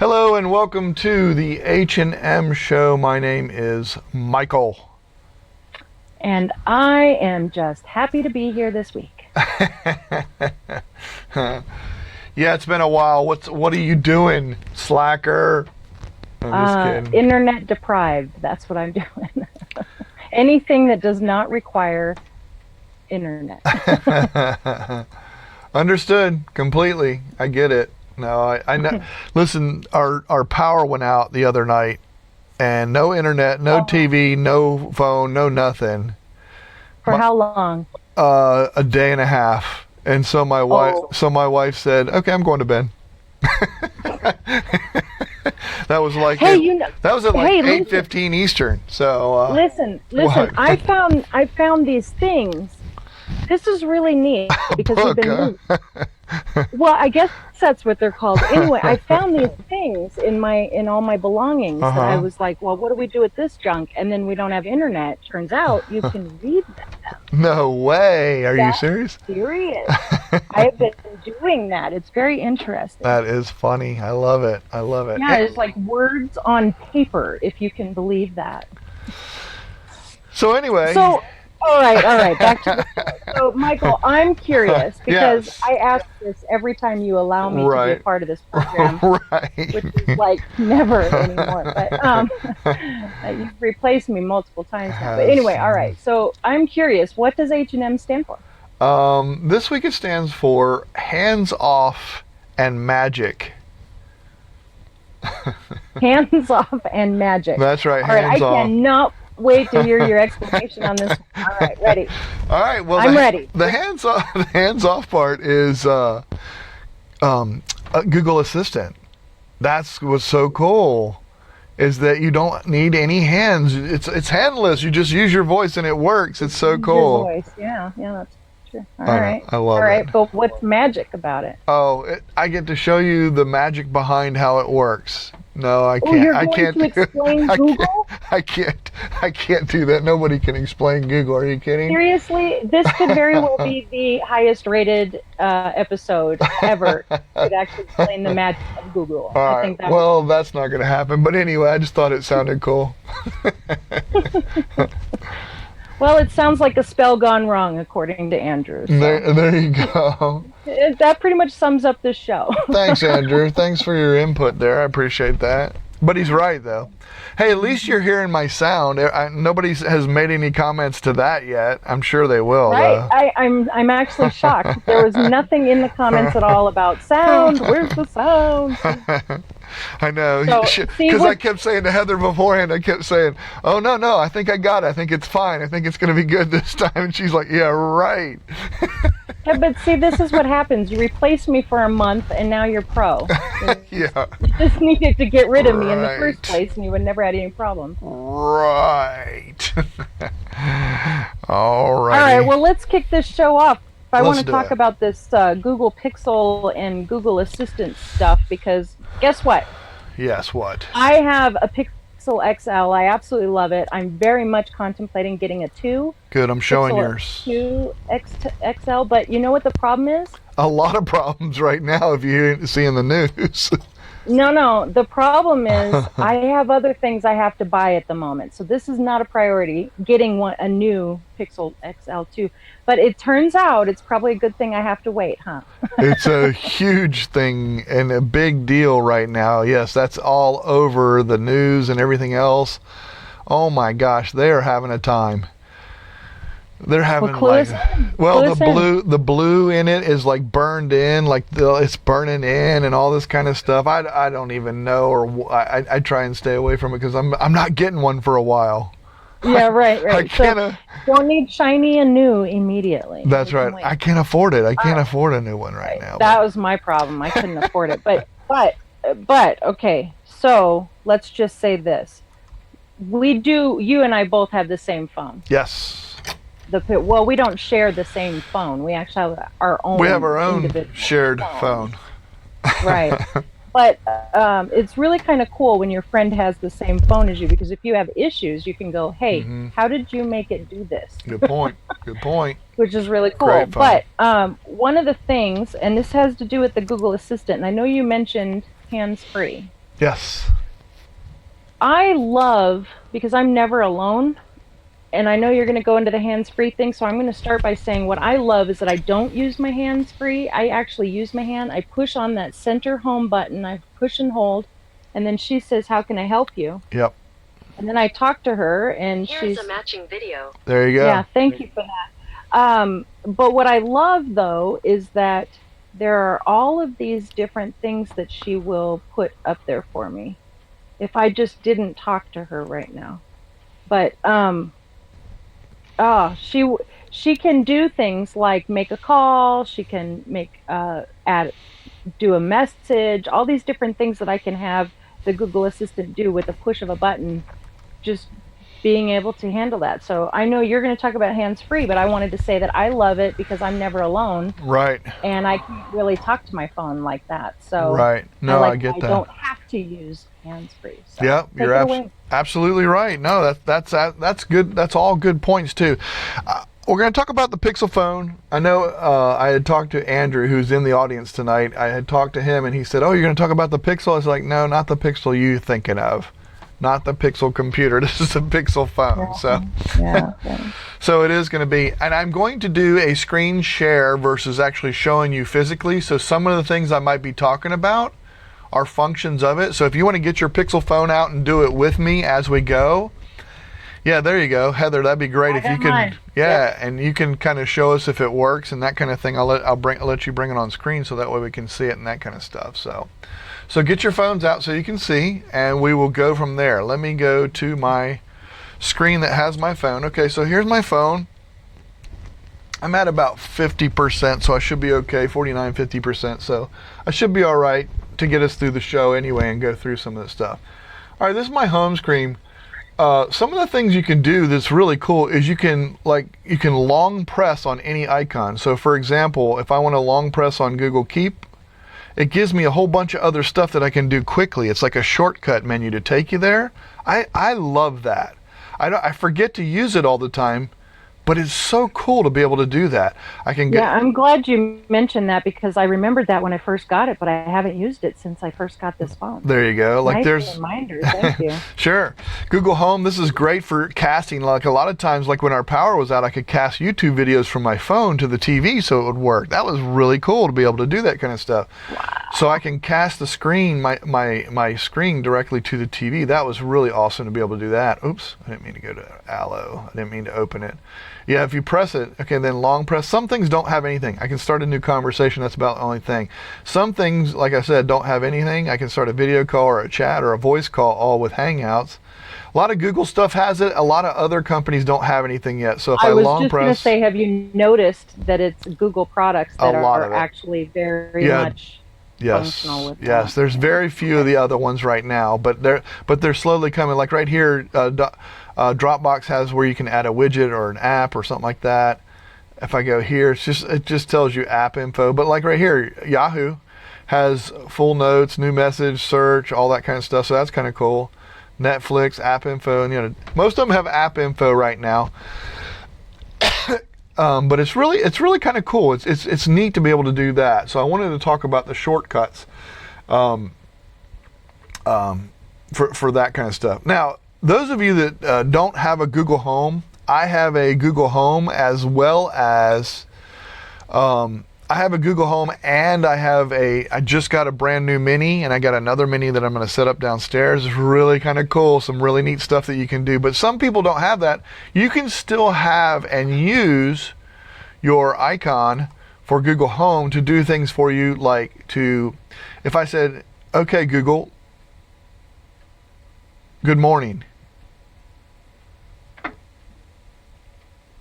Hello and welcome to the H&M show. My name is Michael. And I am just happy to be here this week. Yeah, it's been a while. What are you doing, slacker? I'm just kidding. Internet deprived, that's what I'm doing. Anything that does not require internet. Understood completely. I get it. No, I know. Listen, our power went out the other night, and no internet, no TV, no phone, no nothing. For how long? A day and a half. And so my wife said, "Okay, I'm going to bed." That was like that was at like 8:15 Eastern. So listen. what? I found these things. This is really neat because we've been well, I guess that's what they're called. Anyway, I found these things in all my belongings. And I was like, well, what do we do with this junk? And then we don't have internet. Turns out you can read them. No way. Are you serious? Serious. I have been doing that. It's very interesting. That is funny. I love it. Yeah, it's like words on paper, if you can believe that. So anyway. All right. Back to the show. So, Michael, I'm curious because Yes. I ask this every time you allow me to be a part of this program, Right. which is like never anymore. But you've replaced me multiple times now. But anyway, all right. So I'm curious, what does H&M stand for? This week it stands for Hands Off and Magic. Hands off and magic. That's right. All right, Hands off. I cannot wait to hear your explanation on this. All right, ready. All right. Well, I'm ready. The hands off part is a Google Assistant. That's what's so cool, is that you don't need any hands. It's handless. You just use your voice and it works. It's so cool. Your voice. Yeah, that's true. All I know. right. I love All right, it. but what's magic about it? I get to show you the magic behind how it works. No, I can't. You're I going can't. to explain Google? I can't do that. Nobody can explain Google. Are you kidding? Seriously, this could very well be the highest rated episode ever. Could actually explain the magic of Google. All I right. think that Well, that's not going to happen. But anyway, I just thought it sounded cool. Well, it sounds like a spell gone wrong, according to Andrew. So. There you go. That pretty much sums up this show. Thanks, Andrew. Thanks for your input there. I appreciate that. But he's right, though. Hey, at least you're hearing my sound. Nobody has made any comments to that yet. I'm sure they will. Right. I'm actually shocked. There was nothing in the comments at all about sound. Where's the sound? I know. So, Because I kept saying to Heather beforehand, I kept saying, "Oh, no, I think I got it. I think it's fine. I think it's going to be good this time." And she's like, "Yeah, right." Yeah, but see, this is what happens. You replaced me for a month, and now you're pro. Yeah. You just needed to get rid of me in the first Right. place, and you would never had any problem. Right. All right. All right, well, let's kick this show off. I want Let's to do talk it. about this Google Pixel and Google Assistant stuff because guess what? Yes, what? I have a Pixel XL. I absolutely love it. I'm very much contemplating getting a 2. Good, I'm showing Pixel yours. 2 XL, but you know what the problem is? A lot of problems right now if you see in the news. No. The problem is I have other things I have to buy at the moment. So this is not a priority, getting a new Pixel XL 2. But it turns out it's probably a good thing I have to wait, huh? It's a huge thing and a big deal right now. Yes, that's all over the news and everything else. Oh my gosh, they are having a time. They're having the blue in it is like burned in, like it's burning in and all this kind of stuff. I don't even know, or I try and stay away from it because I'm not getting one for a while. Yeah, right. I can't. So don't need shiny and new immediately. That's right. I can't afford it. I can't afford a new one right now. That was my problem. I couldn't afford it. But okay. So let's just say this: you and I both have the same phone. Yes. Well, we don't share the same phone. We actually have our own. We have our own individual shared phone. Right. But it's really kind of cool when your friend has the same phone as you, because if you have issues, you can go, "Hey, how did you make it do this?" Good point. Good point. Which is really cool. Great phone. But one of the things, and this has to do with the Google Assistant, and I know you mentioned hands-free. Yes. I love, because I'm never alone, and I know you're going to go into the hands-free thing, so I'm going to start by saying what I love is that I don't use my hands-free. I actually use my hand. I push on that center home button. I push and hold, and then she says, "How can I help you?" Yep. And then I talk to her, and Here's a matching video. There you go. Yeah, thank you for that. But what I love, though, is that there are all of these different things that she will put up there for me if I just didn't talk to her right now. But she can do things like make a call. She can do a message. All these different things that I can have the Google Assistant do with a push of a button. Just being able to handle that. So I know you're going to talk about hands-free, but I wanted to say that I love it because I'm never alone. Right. And I can't really talk to my phone like that. So right. No, I get that. I don't have to use hands-free. So yeah, you're absolutely right. No, that's good. That's all good points too. We're going to talk about the Pixel phone. I know I had talked to Andrew, who's in the audience tonight. I had talked to him, and he said, "Oh, you're going to talk about the Pixel?" I was like, "No, not the Pixel you're thinking of. Not the Pixel computer. This is a Pixel phone." So it is going to be, and I'm going to do a screen share versus actually showing you physically. So some of the things I might be talking about are functions of it. So if you want to get your Pixel phone out and do it with me as we go, yeah, there you go, Heather. That'd be great if you can. Mine. Yeah, and you can kind of show us if it works and that kind of thing. I'll let you bring it on screen so that way we can see it and that kind of stuff. So get your phones out so you can see, and we will go from there. Let me go to my screen that has my phone. Okay, so here's my phone. I'm at about 50%, so I should be okay, 49, 50%. So I should be all right to get us through the show anyway and go through some of this stuff. All right, this is my home screen. Some of the things you can do that's really cool is you can long press on any icon. So for example, if I want to long press on Google Keep, it gives me a whole bunch of other stuff that I can do quickly. It's like a shortcut menu to take you there. I love that. I forget to use it all the time, but it's so cool to be able to do that. Yeah, I'm glad you mentioned that because I remembered that when I first got it, but I haven't used it since I first got this phone. There you go. Like nice there's reminder. Thank you. Sure. Google Home, this is great for casting. Like a lot of times, like when our power was out, I could cast YouTube videos from my phone to the TV so it would work. That was really cool to be able to do that kind of stuff. Wow. So I can cast the screen, my screen directly to the TV. That was really awesome to be able to do that. Oops, I didn't mean to go to Allo. I didn't mean to open it. Yeah, if you press it, okay, then long press. Some things don't have anything. I can start a new conversation. That's about the only thing. Some things, like I said, don't have anything. I can start a video call or a chat or a voice call all with Hangouts. A lot of Google stuff has it. A lot of other companies don't have anything yet. So if I long press... I was just going to say, have you noticed that it's Google products that are actually very much... Yes, yes. There's very few of the other ones right now, but they're slowly coming. Like right here, Dropbox has where you can add a widget or an app or something like that. If I go here, it just tells you app info. But like right here, Yahoo has full notes, new message, search, all that kind of stuff. So that's kind of cool. Netflix, app info, and most of them have app info right now. But it's really kind of cool. It's neat to be able to do that. So I wanted to talk about the shortcuts for that kind of stuff. Now, those of you that don't have a Google Home, I have a Google Home as well as I have a Google Home, and I just got a brand new Mini, and I got another Mini that I'm going to set up downstairs. It's really kind of cool. Some really neat stuff that you can do. But some people don't have that. You can still have and use your icon for Google Home to do things for you, like if I said, "Okay, Google, good morning."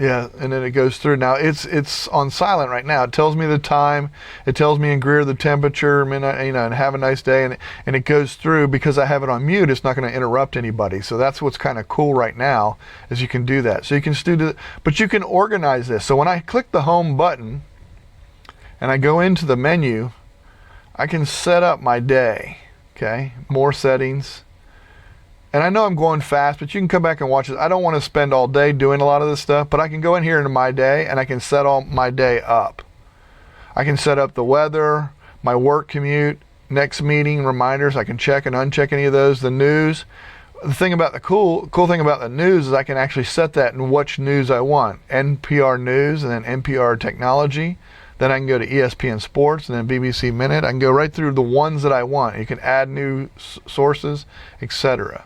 Yeah, and then it goes through. Now it's on silent right now. It tells me the time. It tells me in Greer the temperature, and have a nice day. And it goes through because I have it on mute. It's not going to interrupt anybody. So that's what's kind of cool right now, is you can do that. So you can still do, but you can organize this. So when I click the home button, and I go into the menu, I can set up my day. Okay, more settings. And I know I'm going fast, but you can come back and watch this. I don't want to spend all day doing a lot of this stuff, but I can go in here into my day, and I can set all my day up. I can set up the weather, my work commute, next meeting reminders. I can check and uncheck any of those. The news. The thing about the cool thing about the news is I can actually set that and which news I want. NPR News and then NPR Technology. Then I can go to ESPN Sports and then BBC Minute. I can go right through the ones that I want. You can add new sources, etc.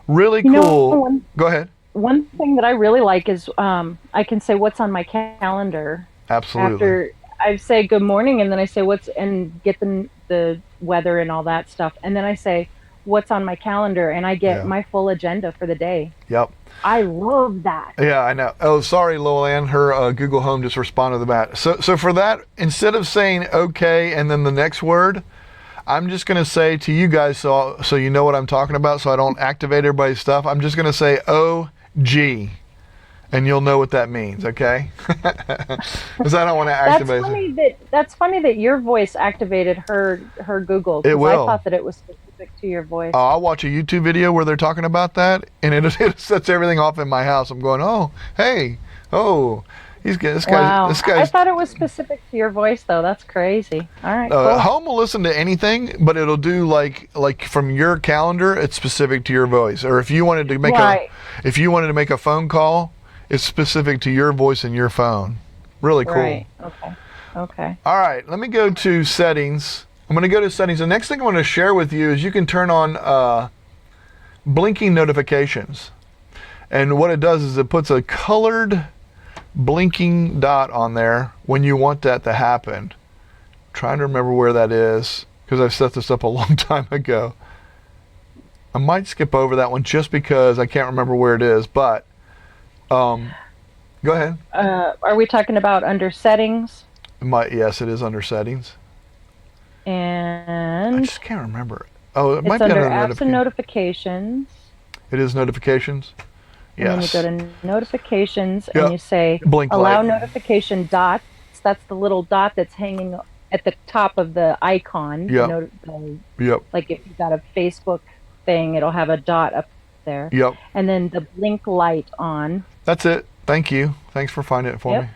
Really cool. Go ahead. One thing that I really like is I can say what's on my calendar. Absolutely. After I say good morning, and then I say and get the weather and all that stuff, and then I say what's on my calendar, and I get my full agenda for the day. Yep. I love that. Yeah, I know. Oh, sorry, Lowell-Ann. Her Google Home just responded to that. So for that, instead of saying okay and then the next word, I'm just going to say to you guys, so you know what I'm talking about, so I don't activate everybody's stuff. I'm just going to say OG, and you'll know what that means, okay? Because I don't want to activate. That's funny that your voice activated her Google. It will. I thought that it was specific to your voice. I'll watch a YouTube video where they're talking about that, and it sets everything off in my house. I'm going, oh, hey, oh. This guy's. I thought it was specific to your voice, though. That's crazy. All right. Cool. Home will listen to anything, but it'll do like from your calendar. It's specific to your voice. Or if you wanted to make a phone call, it's specific to your voice and your phone. Really cool. Right. Okay. All right. Let me go to settings. I'm going to go to settings. The next thing I want to share with you is you can turn on blinking notifications, and what it does is it puts a colored blinking dot on there when you want that to happen. I'm trying to remember where that is because I've set this up a long time ago. I might skip over that one just because I can't remember where it is, but go ahead. Are we talking about under settings? Yes, it is under settings. And I just can't remember. Oh, it might be under apps and notifications. It is notifications. And yes. then you go to notifications and you say Blink allow light. Notification dots. That's the little dot that's hanging at the top of the icon. Yep. Like if you've got a Facebook thing, it'll have a dot up there. Yep. And then the blink light on. That's it. Thank you. Thanks for finding it for me.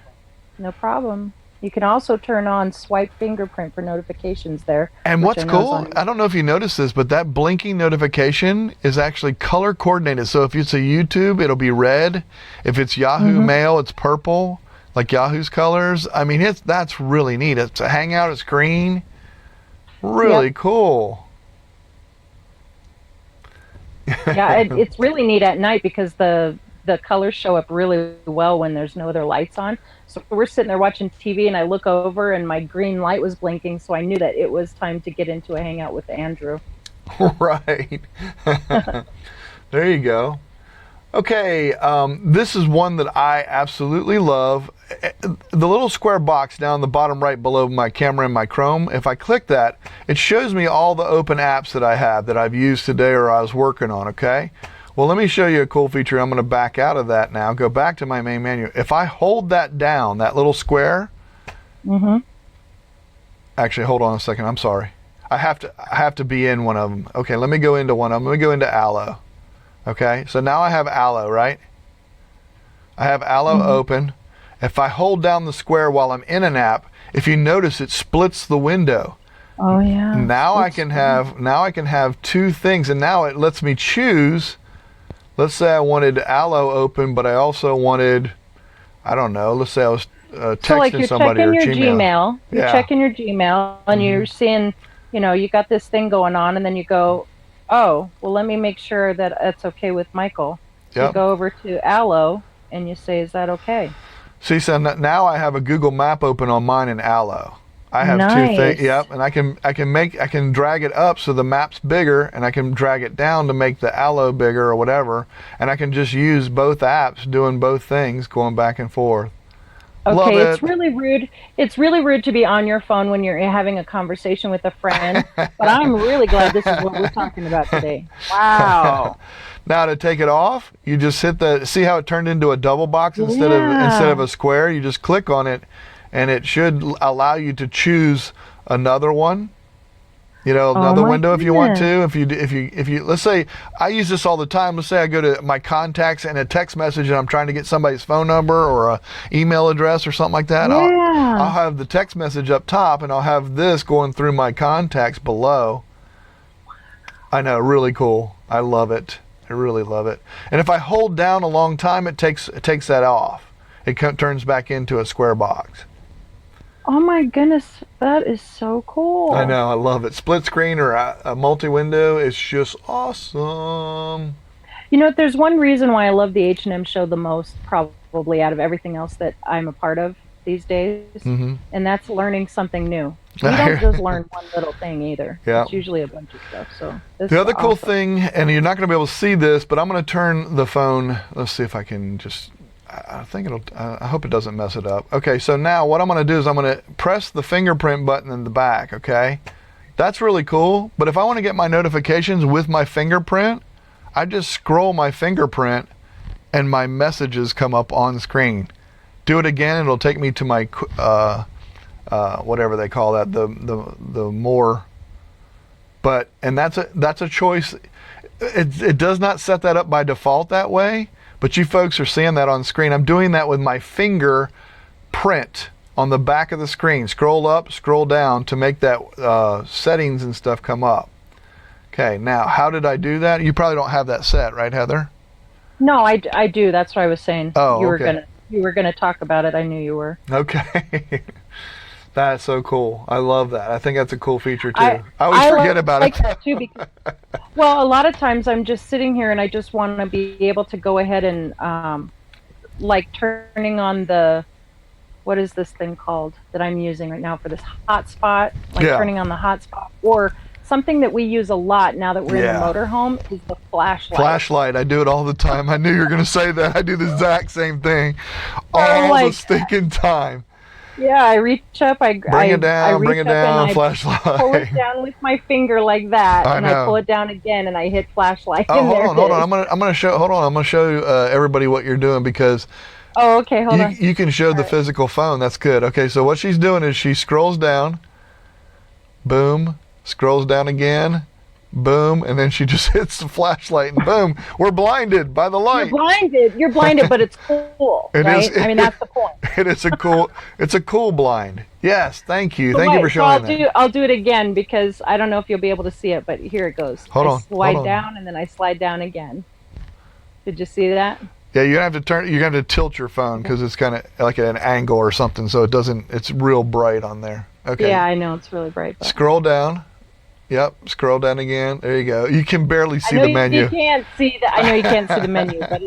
No problem. You can also turn on swipe fingerprint for notifications there. And what's cool, I don't know if you noticed this, but that blinking notification is actually color coordinated. So if it's a YouTube, it'll be red. If it's Yahoo Mail, it's purple, like Yahoo's colors. I mean, that's really neat. It's a Hangout, it's green. Really cool. Yeah, it's really neat at night because the colors show up really well when there's no other lights on. So we're sitting there watching TV and I look over and my green light was blinking, so I knew that it was time to get into a hangout with Andrew. Right. There you go. Okay, this is one that I absolutely love. The little square box down the bottom right below my camera in my Chrome, if I click that, it shows me all the open apps that I have that I've used today or I was working on, okay? Well, let me show you a cool feature. I'm going to back out of that now, go back to my main menu. If I hold that down, that little square, actually, hold on a second. I'm sorry. I have to be in one of them. Okay, let me go into one of them. Let me go into Allo. Okay, so now I have Allo, right? I have Allo open. If I hold down the square while I'm in an app, if you notice, it splits the window. Oh yeah. Now I can have two things, and now it lets me choose. Let's say I wanted Allo open, but I also wanted, I don't know, let's say I was texting somebody or Gmail. You're checking your Gmail, and you're seeing, you got this thing going on, and then you go, oh, well, let me make sure that it's okay with Michael. So you go over to Allo, and you say, is that okay? See, so now I have a Google Map open on mine in Allo. I have two things. Yep, and I can drag it up so the map's bigger, and I can drag it down to make the Allo bigger or whatever, and I can just use both apps doing both things, going back and forth. Okay, it's really rude. It's really rude to be on your phone when you're having a conversation with a friend, but I'm really glad this is what we're talking about today. Wow. Now to take it off, you just hit see how it turned into a double box instead of a square? You just click on it, and it should allow you to choose another one. Oh another my window if you want to. goodness. If you, let's say I use this all the time. Let's say I go to my contacts and a text message and I'm trying to get somebody's phone number or a email address or something like that. I'll Yeah. have the text message up top and I'll have this going through my contacts below. I know, really cool. I love it. I really love it. And if I hold down a long time, it takes that off. It turns back into a square box. Oh my goodness, that is so cool. I know, I love it. Split screen or a multi-window is just awesome. You know, there's one reason why I love the H&M show the most, probably out of everything else that I'm a part of these days, Mm-hmm. and that's learning something new. We don't just learn one little thing either. Yeah. It's usually a bunch of stuff. So this The is other cool awesome. thing, and you're not going to be able to see this, but I'm going to turn the phone. Let's see if I can just. I think it'll. I hope it doesn't mess it up. Okay, so now what I'm going to do is I'm going to press the fingerprint button in the back. Okay, that's really cool. But if I want to get my notifications with my fingerprint, I just scroll my fingerprint, and my messages come up on screen. Do it again, it'll take me to my whatever they call that, the more. But and that's a choice. It does not set that up by default that way, but you folks are seeing that on screen. I'm doing that with my finger print on the back of the screen. Scroll up, scroll down to make that settings and stuff come up. Okay, now how did I do that? You probably don't have that set, right, Heather? No, I do. That's what I was saying. Oh, you were okay. gonna talk about it. I knew you were. Okay. That's so cool. I love that. I think that's a cool feature too. I always forget about like it. that too because, well, a lot of times I'm just sitting here and I just want to be able to go ahead and like turning on the, what is this thing called that I'm using right now for this hotspot? Like Yeah. turning on the hotspot, or something that we use a lot now that we're Yeah. in the motorhome is the flashlight. Flashlight. I do it all the time. I knew you were going to say that. I do the exact same thing Oh, all the like- stinking time. Yeah, I reach up, Bring it down, reach bring it up and down, I flashlight. pull it down with my finger like that, I and know. I pull it down again, and I hit flashlight. Oh, and hold there on, it hold on. is. I'm gonna show. Hold on. I'm gonna show everybody what you're doing because Oh, okay, hold on. you can show the Alright. physical phone. That's good. Okay, so what she's doing is she scrolls down, boom, scrolls down again, boom, and then she just hits the flashlight and boom, we're blinded by the light. You're blinded, but it's cool, It right? is- I mean, that's the point. It's a cool blind. Yes, thank you. So Thank you wait, for so showing that. I'll do it again because I don't know if you'll be able to see it, but here it goes. Hold on, I slide hold on. down and then I slide down again. Did you see that? Yeah, you're gonna have to tilt your phone because it's kind of like at an angle or something, so it doesn't. It's real bright on there. Okay. Yeah, I know it's really bright. But Scroll down. Yep. Scroll down again. There you go. You can barely see I know the menu. You can't see that. I know you can't see the menu, but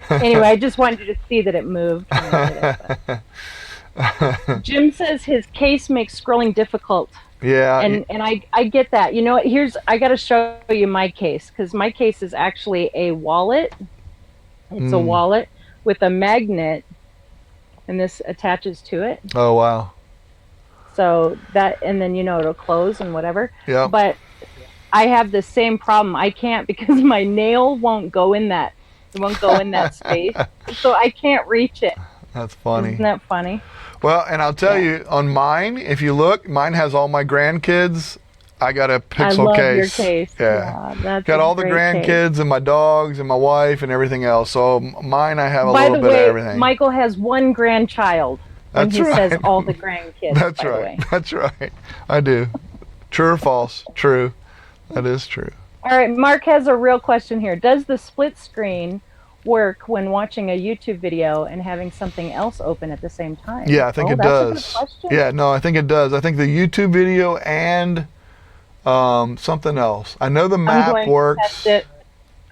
anyway, I just wanted you to see that it moved. Jim says his case makes scrolling difficult. Yeah. And I get that. You know what? I got to show you my case because my case is actually a wallet. It's a wallet with a magnet, and this attaches to it. Oh wow. So that, and then it'll close and whatever. Yeah. But I have the same problem. I can't because my nail won't go in that. It won't go in that space, so I can't reach it. That's funny. Isn't that funny? Well, and I'll tell you, on mine, if you look, mine has all my grandkids. I got a I Pixel love case. your case. Yeah. That's Got a all the great grandkids case. and my dogs and my wife and everything else. So mine, I have a By little the bit way, of everything. Michael has one grandchild, and That's he right. says all the grandkids. That's by the right. way. That's right. I do. True or false? True. That is true. All right, Mark has a real question here. Does the split screen work when watching a YouTube video and having something else open at the same time? Yeah, I think it that's does. A good question. Yeah, no, I think it does. I think the YouTube video and something else. I know the I'm map going works. to test it.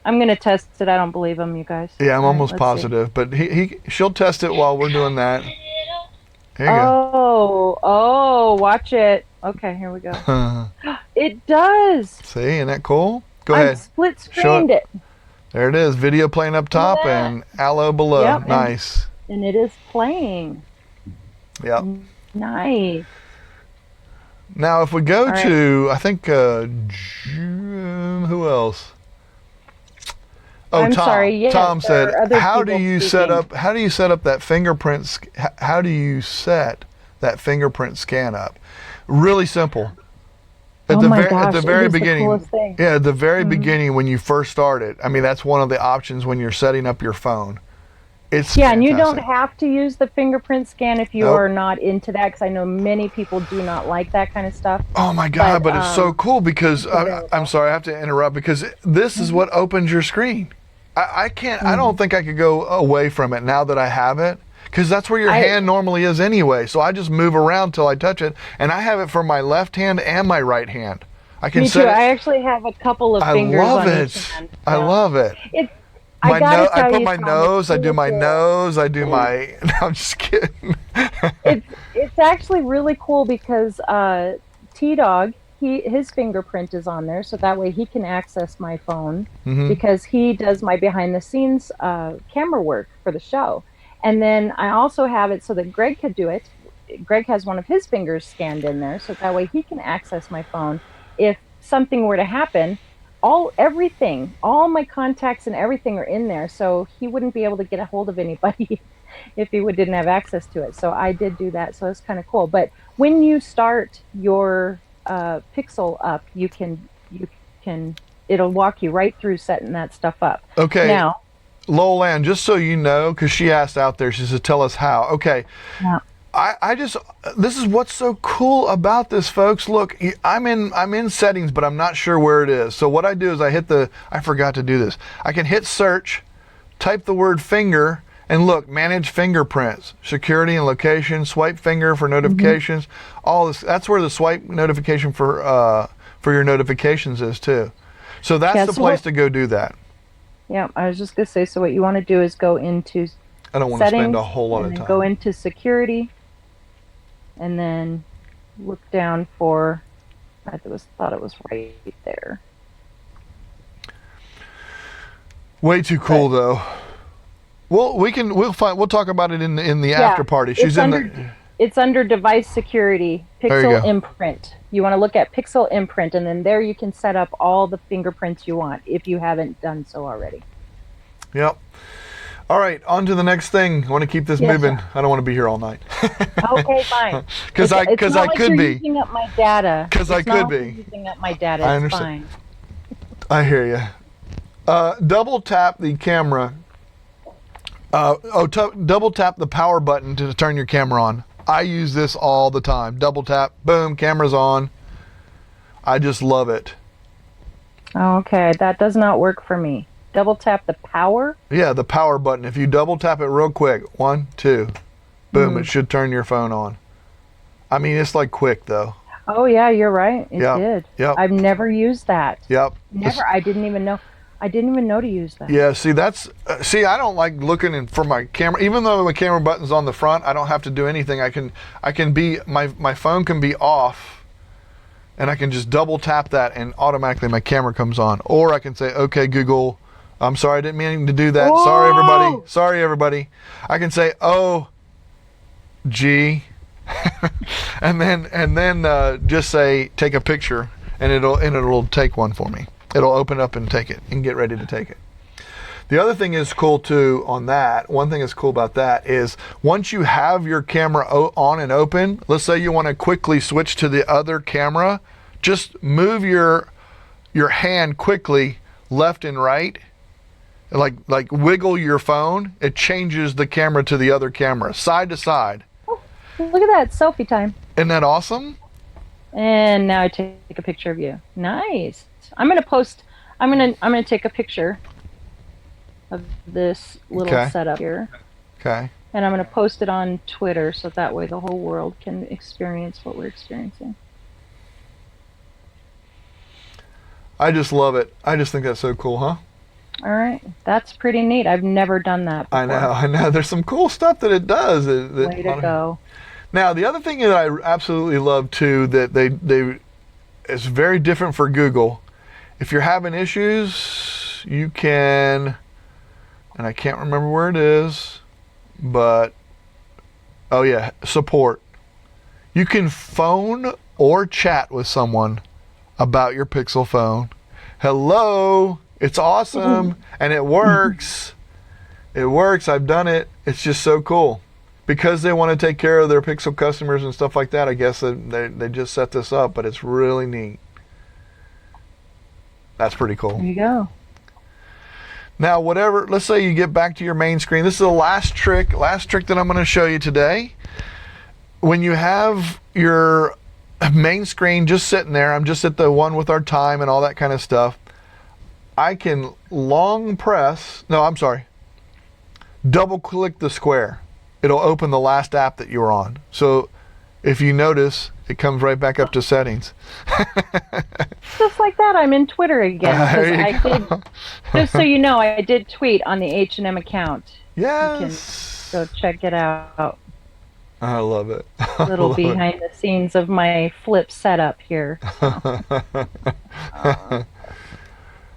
I'm going to test it. I don't believe him, you guys. Yeah, I'm All right, almost let's positive, but she'll test it while we're doing that. see. Here you Oh, watch it. Okay, here we go. go. It does. See, isn't that cool? Go I'm ahead. split screened it, There it is. Video playing up top that. and Allo below. Yep, and- Nice. and it is playing. Yep. Nice. Now, if we go All right. to, I think, who else? Oh, I'm Tom. sorry, yes, Tom there are said, other "How do people you speaking." How do you set up that fingerprint? How do you set that fingerprint scan up? Really simple. At Oh the my very at gosh, the it very is the beginning, coolest thing. yeah, at the very Mhm. beginning when you first start it. I mean, that's one of the options when you're setting up your phone. It's Yeah, and you don't fantastic. have to use the fingerprint scan if you Nope. are not into that, because I know many people do not like that kind of stuff. Oh my God, But but it's so cool because it's I'm available. sorry, I have to interrupt because this is Mhm. what opens your screen. I can't, I don't Mhm. think I could go away from it now that I have it because that's where your I hand normally is anyway. So I just move around till I touch it and I have it for my left hand and my right hand. I can Me too. set it. I actually have a couple of I fingers love on each it. hand. I Yeah. love it. It's I gotta I tell put you, my Tom, it's nose, I do really my cool. nose, I do my, no, I'm just kidding. It's actually really cool because T Dog, his fingerprint is on there, so that way he can access my phone Hmm. because he does my behind the scenes camera work for the show. And then I also have it so that Greg could do it. Greg has one of his fingers scanned in there, so that way he can access my phone if something were to happen. All my contacts and everything are in there, so he wouldn't be able to get a hold of anybody if he didn't have access to it. So I did do that. So it's kind of cool. But when you start your Pixel up, you can it'll walk you right through setting that stuff up. Okay, Now, Lolan, just so you know, because she asked out there, she said, tell us how. Okay, yeah, I just this is what's so cool about this, folks. Look, I'm in settings, but I'm not sure where it is. So what I do is I forgot to do this. I can hit search, type the word finger, and look, manage fingerprints, security and location, swipe finger for hmm, notifications. All this, that's where the swipe notification for your notifications is too. So that's yeah. the So place what? to go do that. Yeah, I was just gonna say. So what you want to do is go into I don't want to spend a settings whole lot and of then go time. into security and then look down for. Thought it was right there, Way too but cool though. Well, we'll talk about it in the yeah, after party. She's it's in under the. it's under device security, There you pixel go. imprint. You want to look at pixel imprint, and then there you can set up all the fingerprints you want if you haven't done so already. Yep. All right, on to the next thing. I want to keep this Yes, moving. sir. I don't want to be here all night. Okay, fine. Because It's I not like could you're be. using up my data. Because I It's not could like you're be. using up my data. I It's understand. fine. I hear you. Double tap the camera. Double tap the power button to turn your camera on. I use this all the time. Double tap, boom, camera's on. I just love it. Okay, that does not work for me. Double tap the power. Yeah, the power button. If you double tap it real quick, one, two, boom, Hmm. it should turn your phone on. I mean, it's like quick though. Oh yeah, you're right. It Yep, did. yep, I've never used that. yep. Never. I didn't even know. I didn't even know to use that. Yeah, see, I don't like looking for my camera. Even though my camera button's on the front, I don't have to do anything. I can be, my phone can be off and I can just double tap that and automatically my camera comes on. Or I can say, okay, Google, I'm sorry, I didn't mean to do that. Sorry, everybody. Whoa! Sorry, everybody. I can say, oh, G, and then just say, take a picture, and it'll take one for me. It'll open up and take it and get ready to take it. The other thing is cool too on that. One thing that's cool about that is once you have your camera on and open, let's say you want to quickly switch to the other camera, just move your hand quickly left and right, like wiggle your phone. It changes the camera to the other camera, side to side. Oh, look at that selfie time. Isn't that awesome? And now I take a picture of you. Nice. I'm gonna post. I'm gonna take a picture of this little Okay. setup here, Okay. and I'm gonna post it on Twitter so that way the whole world can experience what we're experiencing. I just love it. I just think that's so cool, huh? All right, that's pretty neat. I've never done that I know. before. I know. There's some cool stuff that it does. Way to go. Now, the other thing that I absolutely love too that they is very different for Google. If you're having issues, you can, and I can't remember where it is, but oh yeah, support. You can phone or chat with someone about your Pixel phone. Hello, it's awesome and it works. It works. I've done it. It's just so cool. Because they want to take care of their Pixel customers and stuff like that, I guess they just set this up, but it's really neat. That's pretty cool. There you go. Now, whatever, let's say you get back to your main screen. This is the last trick that I'm going to show you today. When you have your main screen just sitting there, I'm just at the one with our time and all that kind of stuff. I can double click the square. It'll open the last app that you were on. So if you notice, it comes right back up to settings. Just like that, I'm in Twitter again. Just so you know, I did tweet on the H&M account. Yes. You can go check it out. I love it. Little behind the scenes of my flip setup here. So.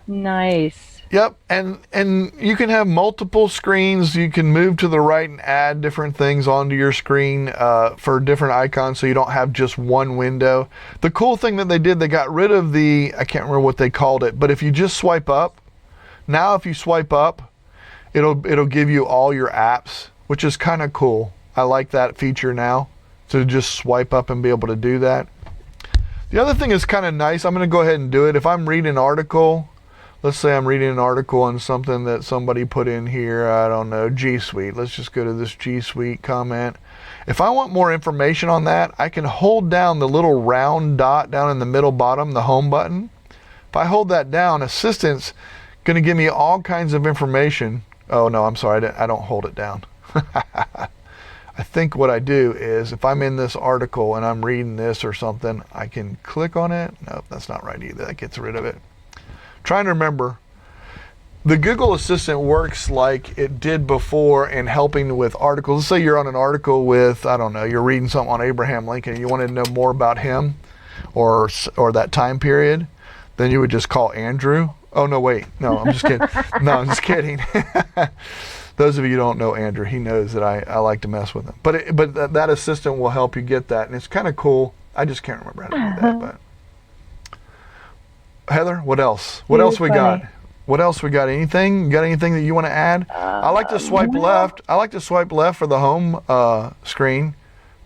Nice. Yep, and you can have multiple screens. You can move to the right and add different things onto your screen for different icons, so you don't have just one window. The cool thing that they did, they got rid of I can't remember what they called it, but if you just swipe up, now if you swipe up, it'll give you all your apps, which is kind of cool. I like that feature now, to just swipe up and be able to do that. The other thing is kind of nice. I'm going to go ahead and do it. If I'm reading an article, let's say I'm reading an article on something that somebody put in here, I don't know, G Suite. Let's just go to this G Suite comment. If I want more information on that, I can hold down the little round dot down in the middle bottom, the home button. If I hold that down, Assistant's going to give me all kinds of information. Oh no, I'm sorry, I don't hold it down. I think what I do is, if I'm in this article and I'm reading this or something, I can click on it. Nope, that's not right either. That gets rid of it. Trying to remember, the Google Assistant works like it did before in helping with articles. Let's say you're on an article with, I don't know, you're reading something on Abraham Lincoln and you wanted to know more about him or that time period, then you would just call Andrew. Oh, no, wait. No, I'm just kidding. No, I'm just kidding. Those of you who don't know Andrew, he knows that I like to mess with him. But that assistant will help you get that, and it's kind of cool. I just can't remember how to do that. But Heather, what else? What else we got? What else we got? Anything? You got anything that you want to add? I like to swipe left. I like to swipe left for the home screen.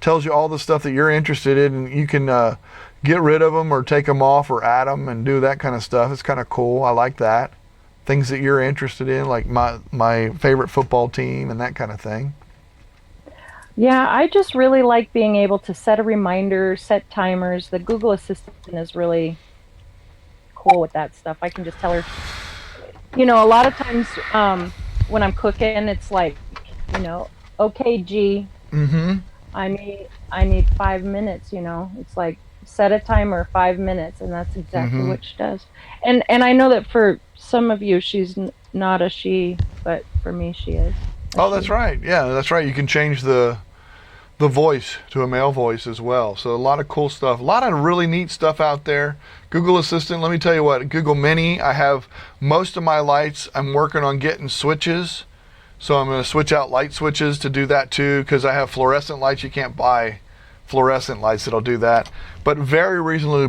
Tells you all the stuff that you're interested in, and you can get rid of them or take them off or add them and do that kind of stuff. It's kind of cool. I like that. Things that you're interested in, like my favorite football team and that kind of thing. Yeah, I just really like being able to set a reminder, set timers. The Google Assistant is really cool with that stuff. I can just tell her, a lot of times when I'm cooking, it's like, okay, G, I need 5 minutes, It's like, set a timer 5 minutes, and that's exactly what she does. And I know that for some of you, she's not a she, but for me, she is. Oh, that's right. Yeah, that's right. You can change the voice to a male voice as well. So a lot of cool stuff. A lot of really neat stuff out there. Google Assistant, let me tell you what, Google Mini, I have most of my lights. I'm working on getting switches. So I'm going to switch out light switches to do that too, because I have fluorescent lights. You can't buy fluorescent lights that'll do that, but very reasonably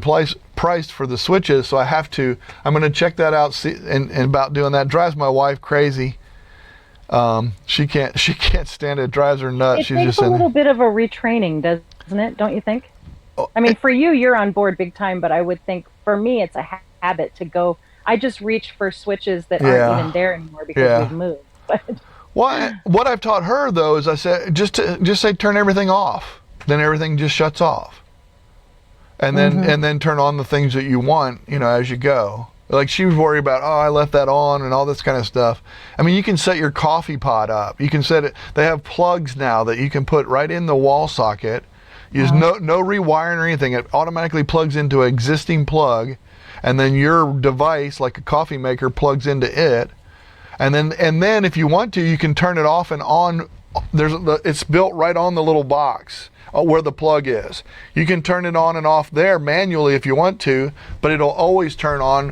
priced for the switches. So I'm going to check that out, and about doing that. Drives my wife crazy. She can't stand it. Drives her nuts. It takes a little bit of a retraining, doesn't it? Don't you think? I mean, for you're on board big time, but I would think for me, it's a habit to go. I just reach for switches that aren't even there anymore because we've moved. But what I've taught her though is I said just say turn everything off. Then everything just shuts off, and then turn on the things that you want, as you go. Like she was worried about, I left that on and all this kind of stuff. I mean, you can set your coffee pot up. You can set it. They have plugs now that you can put right in the wall socket. Use no rewiring or anything. It automatically plugs into an existing plug, and then your device, like a coffee maker, plugs into it. And then if you want to, you can turn it off and on. It's built right on the little box where the plug is. You can turn it on and off there manually if you want to, but it'll always turn on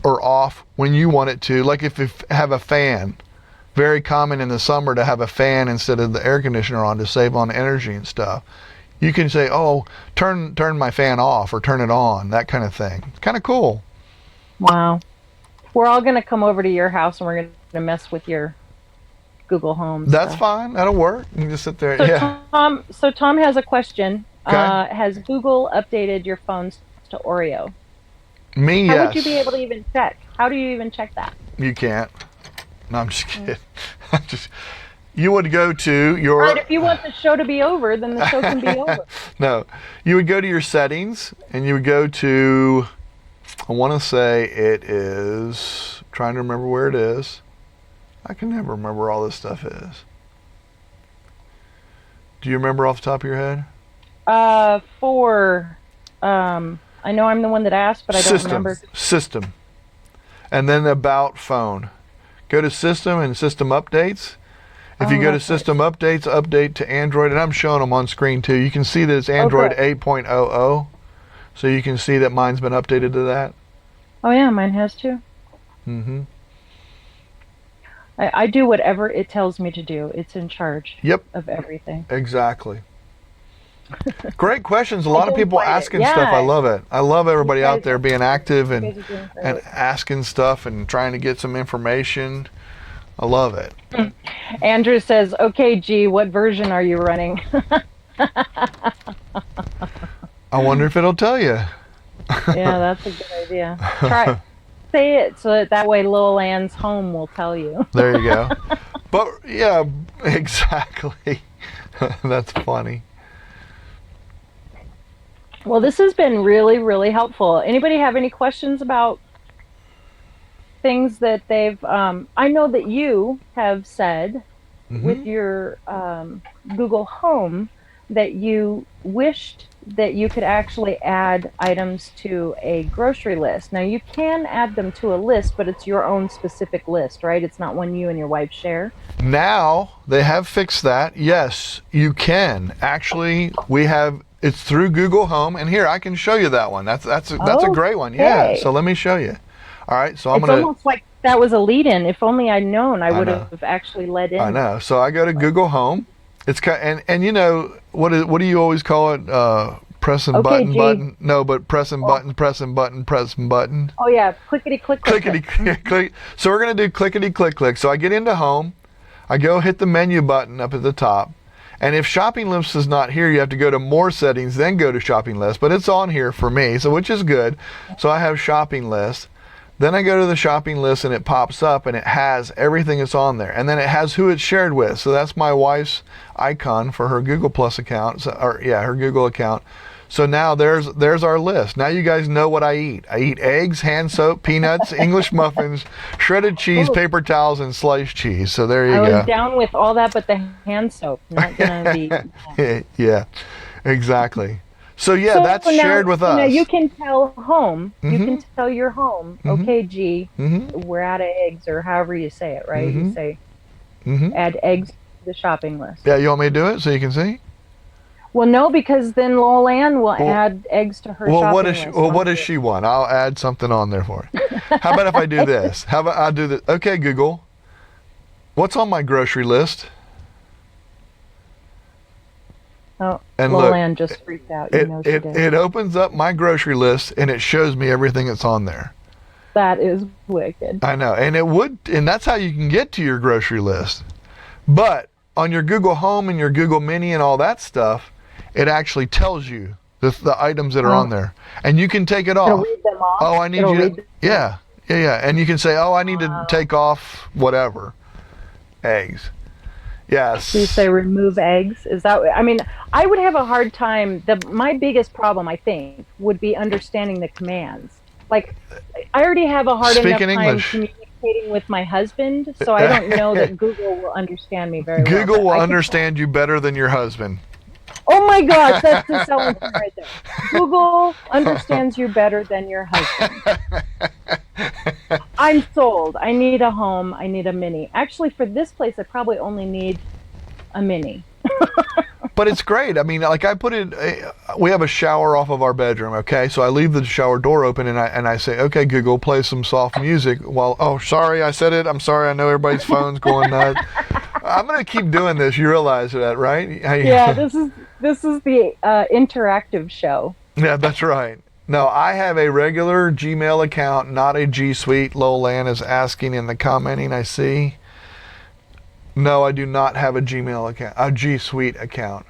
or off when you want it to. Like if you have a fan, very common in the summer to have a fan instead of the air conditioner on to save on energy and stuff. You can say, turn my fan off or turn it on, that kind of thing. It's kind of cool. Wow. We're all going to come over to your house and we're going to mess with your Google Home. That's fine. That'll work. You can just sit there. So Tom has a question. Okay. Has Google updated your phones to Oreo? Me, How yes. would you be able to even check? How do you even check that? You can't. No, I'm just kidding. You would go to your... Right, if you want the show to be over, then the show can be over. No. You would go to your settings, and you would go to... I want to say it is... I'm trying to remember where it is. I can never remember where all this stuff is. Do you remember off the top of your head? I know I'm the one that asked, but I don't remember. System. And then about phone. Go to system and system updates. If you go to system updates, update to Android, and I'm showing them on screen too. You can see that it's Android 8.00. So you can see that mine's been updated to that. Oh yeah, mine has too. Mm-hmm. I do whatever it tells me to do. It's in charge of everything. Exactly. Great questions. A lot of people asking stuff. I love it. I love everybody out there being active and asking stuff and trying to get some information. I love it. Andrew says, "Okay, G, what version are you running?" I wonder if it'll tell you. Yeah, that's a good idea. Try say it so that way Lil Ann's home will tell you. There you go. But yeah, exactly. That's funny. Well, this has been really, really helpful. Anybody have any questions about things that they've... I know that you have said with your Google Home that you wished that you could actually add items to a grocery list. Now, you can add them to a list, but it's your own specific list, right? It's not one you and your wife share. Now, they have fixed that. Yes, you can. Actually, we have... It's through Google Home, and here I can show you that one. That's a great one. Yeah. So let me show you. All right. So it's almost like that was a lead-in. If only I'd known, I would have actually led in. I know. So I go to Google Home. It's and you know what do you always call it? Pressing button. No, but pressing button. Oh yeah, clickety click. Clickety click. So we're gonna do clickety click click. So I get into Home. I go hit the menu button up at the top. And if shopping list is not here, you have to go to more settings, then go to shopping list. But it's on here for me, so which is good. So I have shopping list. Then I go to the shopping list and it pops up and it has everything that's on there. And then it has who it's shared with. So that's my wife's icon for her Google Plus account, her Google account. So now there's our list. Now you guys know what I eat. I eat eggs, hand soap, peanuts, English muffins, shredded cheese, paper towels, and sliced cheese. So there you go. I was down with all that but the hand soap. Not gonna be... Yeah, exactly. So yeah, that's shared with us. Now you can tell Home, you can tell your Home, okay, G, we're out of eggs, or however you say it, right? You say, add eggs to the shopping list. Yeah, you want me to do it so you can see? Well, no, because then Lil Ann will add eggs to her shopping list. What does she want? I'll add something on there for her. How about if I do this? How about I do this? Okay, Google, what's on my grocery list? Oh, and Lil look, Ann just freaked out. It opens up my grocery list and it shows me everything that's on there. That is wicked. I know, and that's how you can get to your grocery list. But on your Google Home and your Google Mini and all that stuff, it actually tells you the items that are on there, and you can take it off. It'll read them off. Oh, I need you to, yeah, and you can say, oh, I need to take off whatever, eggs. Yes. Do you say remove eggs? Is that? I mean, I would have a hard time. My biggest problem, I think, would be understanding the commands. Like, I already have a hard enough time communicating with my husband, so I don't know that Google will understand me very well. Google will understand you better than your husband. Oh my gosh, that's the selling point right there. Google understands you better than your husband. I'm sold. I need a Home. I need a Mini. Actually, for this place, I probably only need a Mini. But it's great. I mean, like we have a shower off of our bedroom, okay? So I leave the shower door open and I say, okay, Google, play some soft music while, oh, sorry, I said it. I'm sorry. I know everybody's phone's going nuts. I'm going to keep doing this. You realize that, right? Yeah, this is the interactive show. Yeah, that's right. No, I have a regular Gmail account, not a G Suite. Lil Ann is asking in the commenting, I see. No, I do not have a Gmail account, a G Suite account.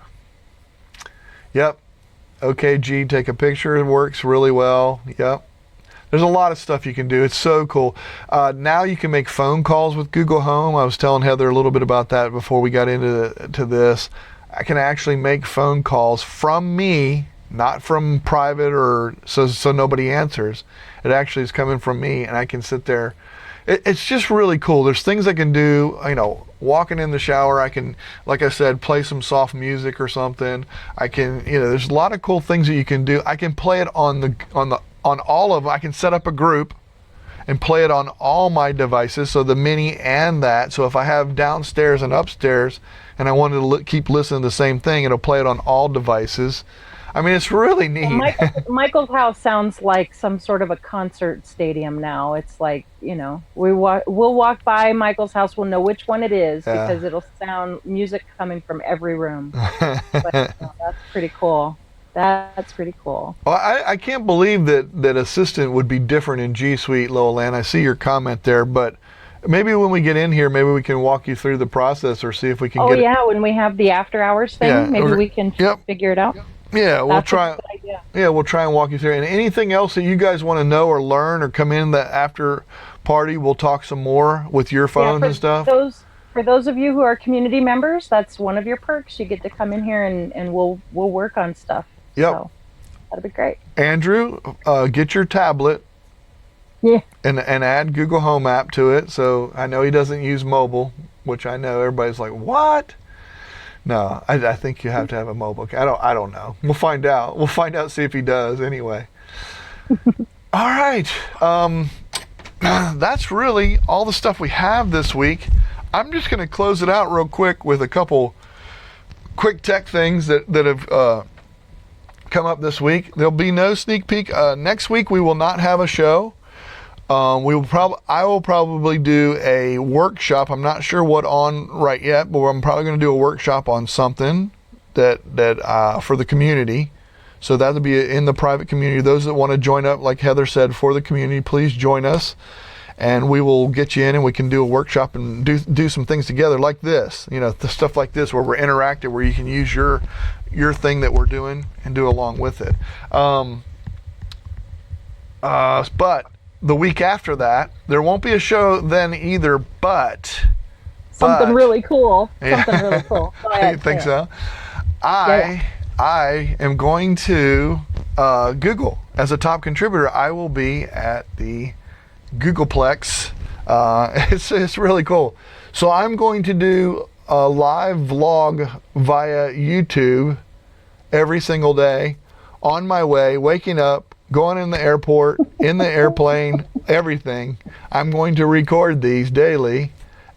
Yep. Okay, G, take a picture. It works really well. Yep. There's a lot of stuff you can do. It's so cool. Now you can make phone calls with Google Home. I was telling Heather a little bit about that before we got into this. I can actually make phone calls from me, not from private or so nobody answers. It actually is coming from me, and I can sit there. It's just really cool. There's things I can do, walking in the shower. I can, like I said, play some soft music or something. I can, there's a lot of cool things that you can do. I can play it on all of them. I can set up a group and play it on all my devices, so the mini and that. So if I have downstairs and upstairs and I wanted to keep listening to the same thing, it'll play it on all devices. I mean, it's really neat. Michael's house sounds like some sort of a concert stadium now. It's like, we'll walk by Michael's house, we'll know which one it is, because it'll sound music coming from every room. But, that's pretty cool. That's pretty cool. Well, I can't believe that Assistant would be different in G Suite, Lolan. I see your comment there, but maybe when we get in here, maybe we can walk you through the process or see if we can get it. When we have the after hours thing, maybe we can figure it out. Yeah, we'll try. Yeah, we'll try and walk you through. And anything else that you guys want to know or learn or come in the after party, we'll talk some more with your phone and stuff. For those of you who are community members, that's one of your perks. You get to come in here and we'll work on stuff. Yep. So that'll be great. Andrew, get your tablet. Yeah. And add Google Home app to it. So I know he doesn't use mobile, which I know everybody's like, what? No, I think you have to have a mobile. I don't know. We'll find out. See if he does anyway. All right. That's really all the stuff we have this week. I'm just going to close it out real quick with a couple quick tech things that have come up this week. There'll be no sneak peek. Next week we will not have a show. I will probably do a workshop. I'm not sure what on right yet, but I'm probably going to do a workshop on something that for the community. So that'll be in the private community. Those that want to join up, like Heather said, for the community, please join us, and we will get you in, and we can do a workshop and do some things together like this. The stuff like this where we're interactive, where you can use your thing that we're doing and do along with it. But the week after that, there won't be a show then either, but something really cool. Something really cool. You think so? I am going to Google as a top contributor. I will be at the Googleplex. It's really cool. So I'm going to do a live vlog via YouTube every single day on my way, waking up, going in the airport, in the airplane, everything. I'm going to record these daily,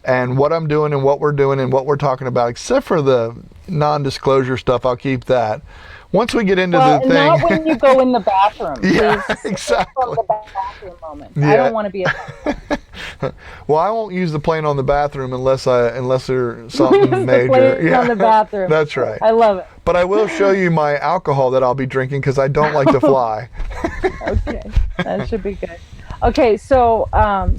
and what I'm doing and what we're doing and what we're talking about, except for the non-disclosure stuff, I'll keep that. Once we get into the thing. Not when you go in the bathroom. Yeah, please. exactly. From the bathroom moment. Yeah. I don't want to be Well, I won't use the plane on the bathroom unless there's something major. The on the bathroom. That's right. I love it. But I will show you my alcohol that I'll be drinking because I don't like to fly. Okay, that should be good. Okay, so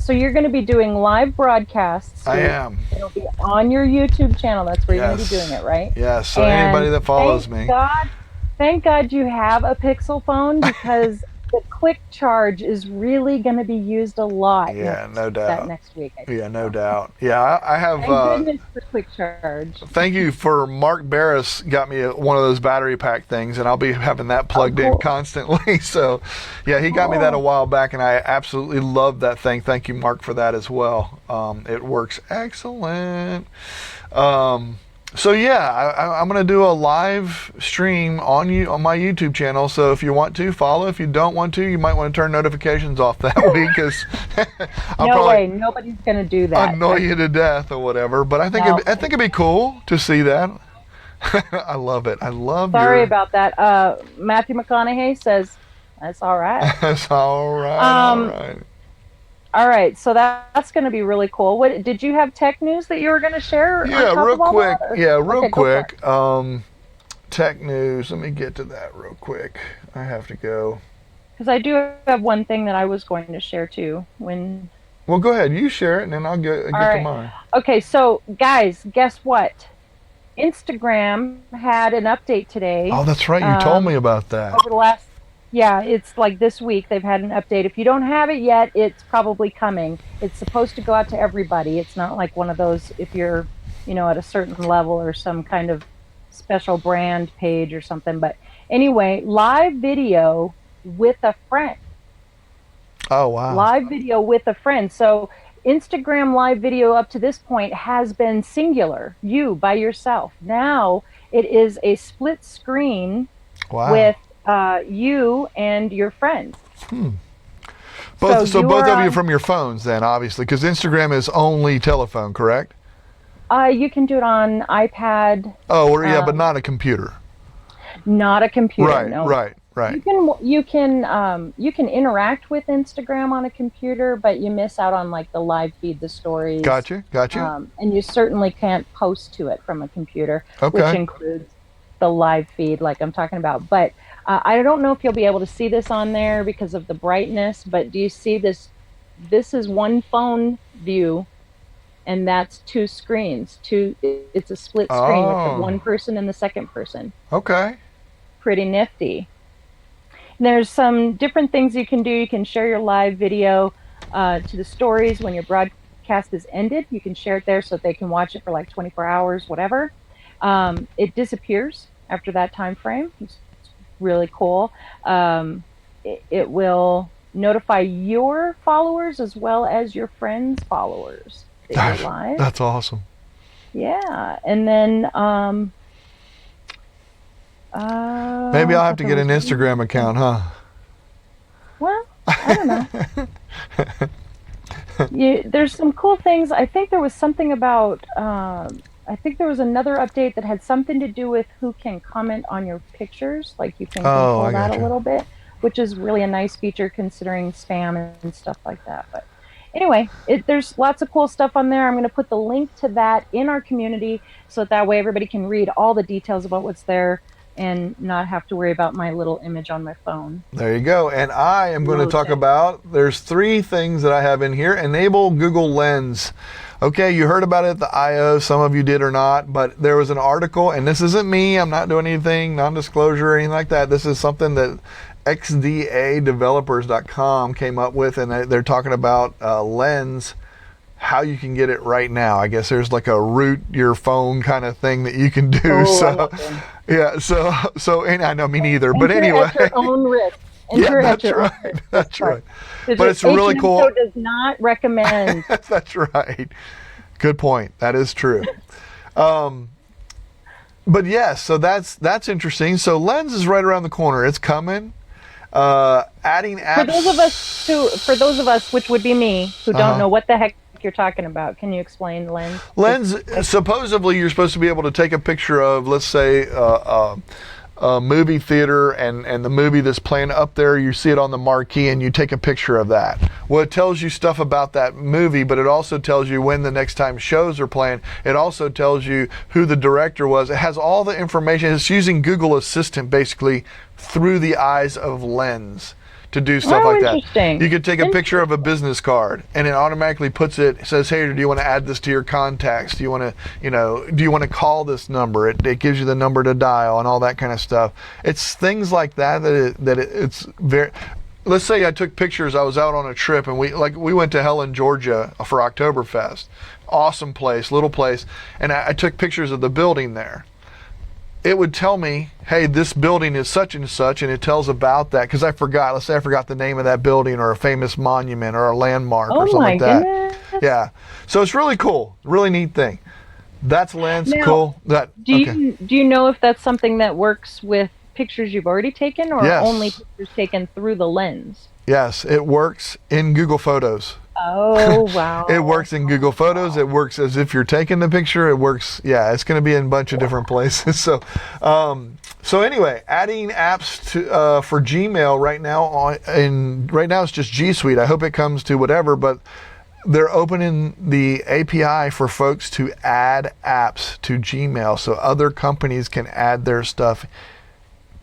you're going to be doing live broadcasts. I am. It'll be on your YouTube channel. That's where you're going to be doing it, right? Yes. So anybody that follows me. Thank God you have a Pixel phone, because the quick charge is really going to be used a lot. Yeah, no doubt. Next week. Yeah, no doubt. Yeah, I have. Thank goodness for quick charge. Thank you for Mark Barris got me one of those battery pack things, and I'll be having that plugged in constantly. So, yeah, he got me that a while back, and I absolutely love that thing. Thank you, Mark, for that as well. It works excellent. So yeah, I'm gonna do a live stream on my YouTube channel. So if you want to follow, if you don't want to, you might want to turn notifications off that week, because no way, nobody's gonna do that. Annoy you to death or whatever. But I think it'd be cool to see that. I love it. Sorry about that. Matthew McConaughey says that's all right. That's all right. All right. All right, so that's going to be really cool. What did you have tech news that you were going to share? Yeah, real quick. Real quick. Tech news. Let me get to that real quick. I have to go. Because I do have one thing that I was going to share too. Well, go ahead. You share it, and then I'll get to mine. Okay, so guys, guess what? Instagram had an update today. Oh, that's right. You told me about that. Yeah, it's like this week they've had an update. If you don't have it yet, it's probably coming. It's supposed to go out to everybody. It's not like one of those if you're, at a certain level or some kind of special brand page or something. But anyway, live video with a friend. Oh, wow. Live video with a friend. So Instagram live video up to this point has been singular, you by yourself. Now it is a split screen Wow. with you and your friends. So both of you from your phones then, obviously, because Instagram is only telephone, correct? You can do it on iPad. Oh, or yeah, but not a computer. Not a computer. Right, no. right. You can interact with Instagram on a computer, but you miss out on like the live feed, the stories. Gotcha. And you certainly can't post to it from a computer, Okay. which includes the live feed, like I'm talking about. But I don't know if you'll be able to see this on there because of the brightness. But do you see this? This is one phone view, and that's two screens. It's a split screen with the one person and the second person. Okay. Pretty nifty. There's some different things you can do. You can share your live video to the stories when your broadcast is ended. You can share it there so that they can watch it for like 24 hours, whatever. It disappears after that time frame. It's really cool. It will notify your followers as well as your friends' followers that you're live. That's awesome. Yeah, and then maybe I'll have to get an Instagram account, huh? Well, I don't know. There's some cool things. I think there was something about. I think there was another update that had something to do with who can comment on your pictures. Like you can control that a little bit, which is really a nice feature considering spam and stuff like that. But anyway, there's lots of cool stuff on there. I'm going to put the link to that in our community so that way everybody can read all the details about what's there and not have to worry about my little image on my phone. There you go. And I am going to talk about, there's 3 things that I have in here. Enable Google Lens. Okay, you heard about it at the I.O., some of you did or not, but there was an article, and this isn't me, I'm not doing anything, non-disclosure or anything like that. This is something that xdadevelopers.com came up with, and they're talking about Lens, how you can get it right now. I guess there's like a root your phone kind of thing that you can do. Yeah, so and I know me neither, but anyway. At your own risk. That's right. But it's really cool. HMO does not recommend. That's right. Good point. That is true. But yes, so that's interesting. So Lens is right around the corner. It's coming. Adding apps. For those of us, which would be me, who don't know what the heck you're talking about, can you explain Lens? Lens, supposedly you're supposed to be able to take a picture of, let's say, a movie theater and the movie that's playing up there, you see it on the marquee and you take a picture of that. Well, it tells you stuff about that movie, but it also tells you when the next time shows are playing. It also tells you who the director was. It has all the information. It's using Google Assistant basically through the eyes of Lens to do stuff like that. You could take a picture of a business card and it automatically puts it, says, hey, do you want to add this to your contacts? Do you want to, do you want to call this number? It gives you the number to dial and all that kind of stuff. It's things like that it's very, let's say I took pictures, I was out on a trip and we went to Helen, Georgia for Oktoberfest. Awesome place, little place. And I took pictures of the building there. It would tell me, hey, this building is such and such, and it tells about that because I forgot. Let's say I forgot the name of that building or a famous monument or a landmark or something like that. Goodness. Yeah, so it's really cool, really neat thing. That's Lens, now, cool. Do you know if that's something that works with pictures you've already taken, or only pictures taken through the Lens? Yes, it works in Google Photos. Oh, wow. It works in Google Photos. It works as if you're taking the picture. It works, it's going to be in a bunch of different places. So anyway, adding apps to for Gmail right now right now it's just G Suite. I hope it comes to whatever, but they're opening the API for folks to add apps to Gmail so other companies can add their stuff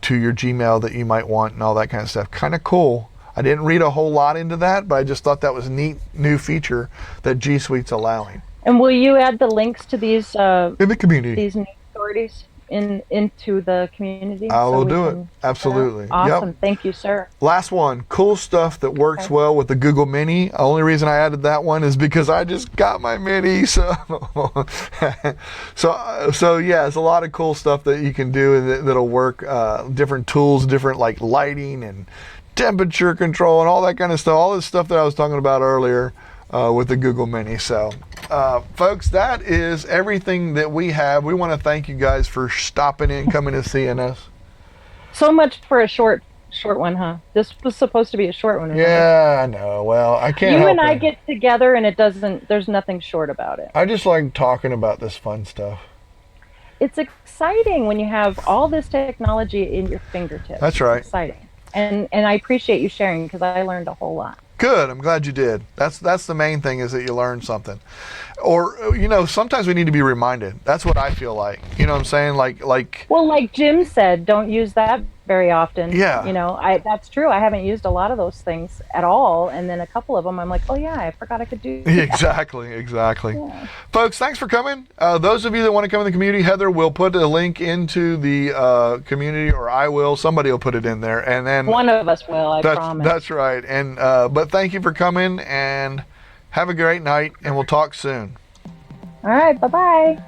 to your Gmail that you might want and all that kind of stuff. Kind of cool. I didn't read a whole lot into that, but I just thought that was a neat new feature that G Suite's allowing. And will you add the links to these in the community? These new authorities? into the community? I will we do it. can- Absolutely. Awesome. Yep. Thank you, sir. Last one, cool stuff that works Okay. well with the Google Mini. The only reason I added that one is because I just got my Mini, so yeah, it's a lot of cool stuff that you can do that'll work. Different tools, different like lighting and temperature control and all that kind of stuff. All this stuff that I was talking about earlier with the Google Mini. So, folks, that is everything that we have. We want to thank you guys for stopping in, coming and seeing us. So much for a short one, huh? This was supposed to be a short one. Remember? Yeah, I know. Well, I can't You help and I it. get together, and there's nothing short about it. I just like talking about this fun stuff. It's exciting when you have all this technology in your fingertips. That's right. It's exciting. And I appreciate you sharing because I learned a whole lot. Good. I'm glad you did. That's the main thing, is that you learn something. Or, sometimes we need to be reminded. That's what I feel like. You know what I'm saying? Like Well, like Jim said, don't use that very often. Yeah. That's true. I haven't used a lot of those things at all. And then a couple of them, I'm like, oh yeah, I forgot I could do that. Exactly. Yeah. Folks, thanks for coming. Those of you that want to come in the community, Heather will put a link into the community, or I will. Somebody will put it in there. And then One of us will, I promise. That's right. And but thank you for coming, and have a great night, and we'll talk soon. All right, bye-bye.